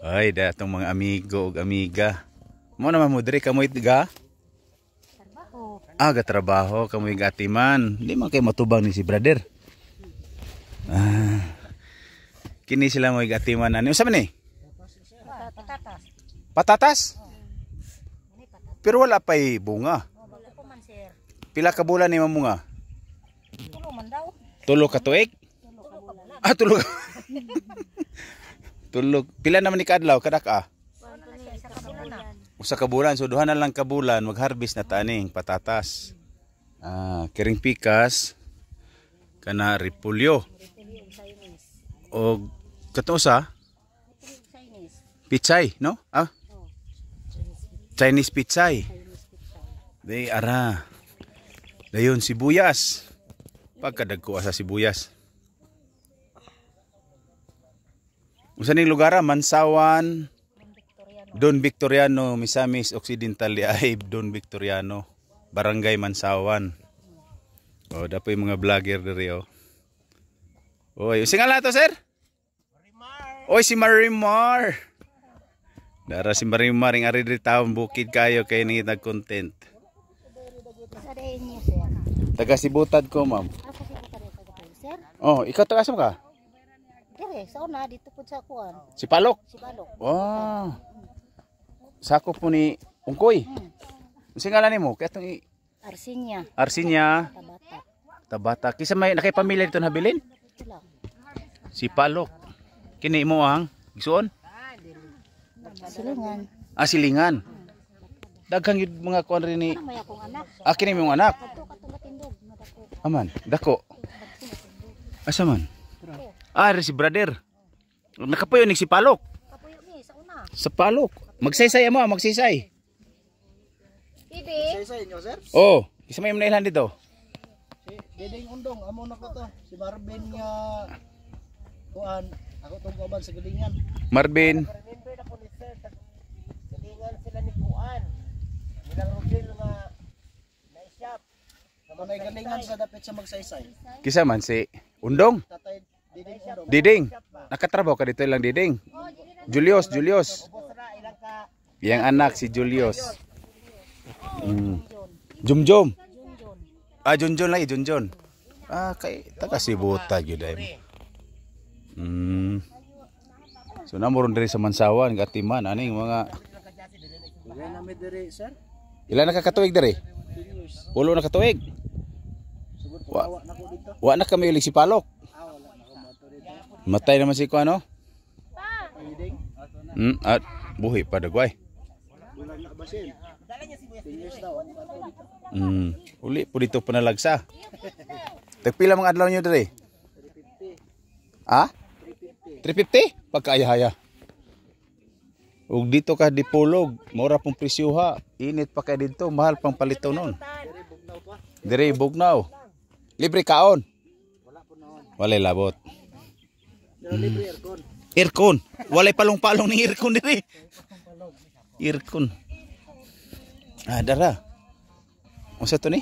Ay, datong mga amigo ug amiga. Mo naman mo diri kamoy ga? Trabaho. Ga trabaho kamoy gatiman. Di man kay matubang ni si brother. Kini sila mo gatiman ani. Unsa man ni? Patatas. Patatas? Pero wala pa'y bunga. Wala ko man, sir. Pila ka bulan ni mamunga? Tulo man daw. Tulo ka tuig? Tulo ka bulan. Tulo. Tulog. Pila naman ni kadlaw kada ka? Isa ka bulan na. Usa ka bulan, so duha na lang ka bulan mag-harvest na taning patatas. Kiring pikas kana repolyo. O katusa pichay, no? Chinese pichay. Day ara. Dayon sibuyas. Pagkadagko sa sibuyas. Unsa ning lugar? Mansawan, Don Victoriano, Misamis Occidental ay Don Victoriano, Barangay Mansawan. Dapoy mga vlogger diri Oy, singala to, sir? Marimar. Oy, si Marimar. Dara si Marimar ing ari diri taon bukid kayo kay nangitag content. Taga Sibutad ko, ma'am. Sir? Ikaw taga asa ka? Dire, sa una dito po sa kuan. Si Palok. Si Balok. Wow. Sakop po ni Ungkoy. Singala nimo kay atong Arsinya. Arsinya. Tabata. Tabata. Kisa may nakay-pamilya dito na habilin? Ito lang. Si Palok. Kini mo ang igsuon? Silingan. Silingan. Daghang yun mga kuan rin ni. Ano may akong anak? Kini mo anak. Kadto katong matindog na dako. Aman, dako. Asa man? Si brother. Nakapuyo ni si Palok. Kapuyo ni sa una. Sa Palok. Magsaysay mo, magsaysay. Bibi. Sa inyo, sir? Isa may manailan dito. Si Diding Undong, amo na ko to. Si Marvin nga kuan, ako tong kaban sa galingan. Marvin. Remember na ko ni sir, galingan sila ni kuan. Nilang Rodel nga na-shop. Kamanay galingan sa dapit sa magsaysay. Kisa man si Undong. Tatay Diding Undong. Diding. Nakatrabaho ka dito lang Diding. Julius. Yang anak si Julius. Jumjum. Junjun lagi Junjun. Kay taga Sibutad gyud ay. So namoron diri sa Mansawan, Gatiman aning mga Wala na mi diri, sir. ilan na ka katuig diri? 10 na katuig. Sugod pawa na ko dito. Wa na kami ulig si Palok. Wala na ko mato dito. Matay naman si ko ano? Diding. At buhi pa dagway. Wala na basin. Dala niya si 10 years daw. Uli po dito panalagsa. Tagpila mga adlaw nyo diri? 350? Pagkaaya-haya. Ug dito ka dipulog, mura pong presyuha. Init pa kay dito, mahal pang palito nun. Diri Bugnaw. Libre kaon? Wala po noon. Walay labot. Libre aircon. Aircon. Walay palong-palong ni aircon diri. Aircon. Dara. Unsa to ni?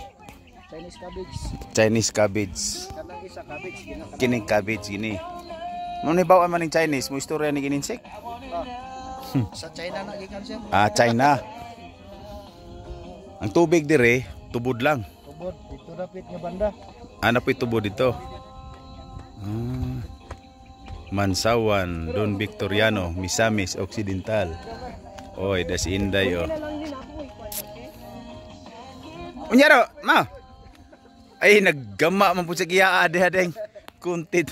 Chinese cabbage. Chinese cabbage. Kanang isa cabbage Kining cabbage gini. Nung nibawa man ning Chinese, mo istorya ni gininsik? sa China na gikan siya. China. Ang tubig dire, tubod lang. Tubod dito dapit nga banda. Ano po tubod dito? Mansawan, Don Victoriano, Misamis Occidental. Oy, das Inday Unyaro, ma. Ay naggama man pud sa giya ade-adeng kuntit.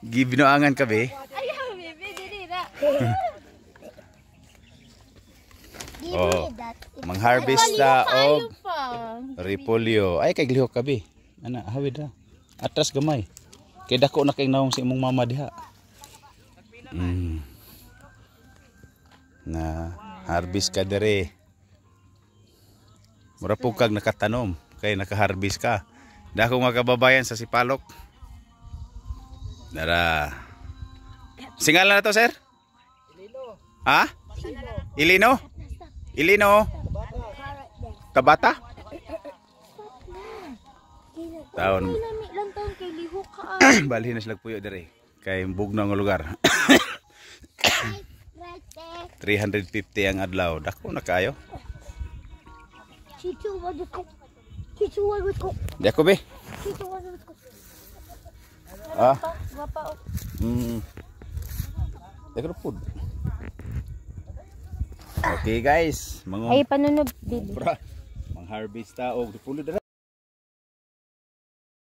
Gibinoangan ka be. Ayaw, bibi, dili na. Mangharvest ta og repolyo. Ay kay glihok ka be. Ana, hawid ra. Atras gamay. Kay dako na kay naong sa imong mama diha. Na harvest ka dere. Mura po kag nakatanom kay nakaharvest ka. Dako nga kababayan sa Sipalok. Dara. Singala na to, sir? Ilino. Ilino? Tabata? Taon. Balhin na sila puyo dere. Kay Bugnaw nga lugar. 350 ang adlaw. Dako na kayo. Chichu, wagod ko. Chichu, wagod ko. Di ako be. Chichu, wagod ko. Ah. Gwapa, oh. Dako na food. Okay guys, Ay, panunod, Bibi. Mang harvest ta og pulo dara.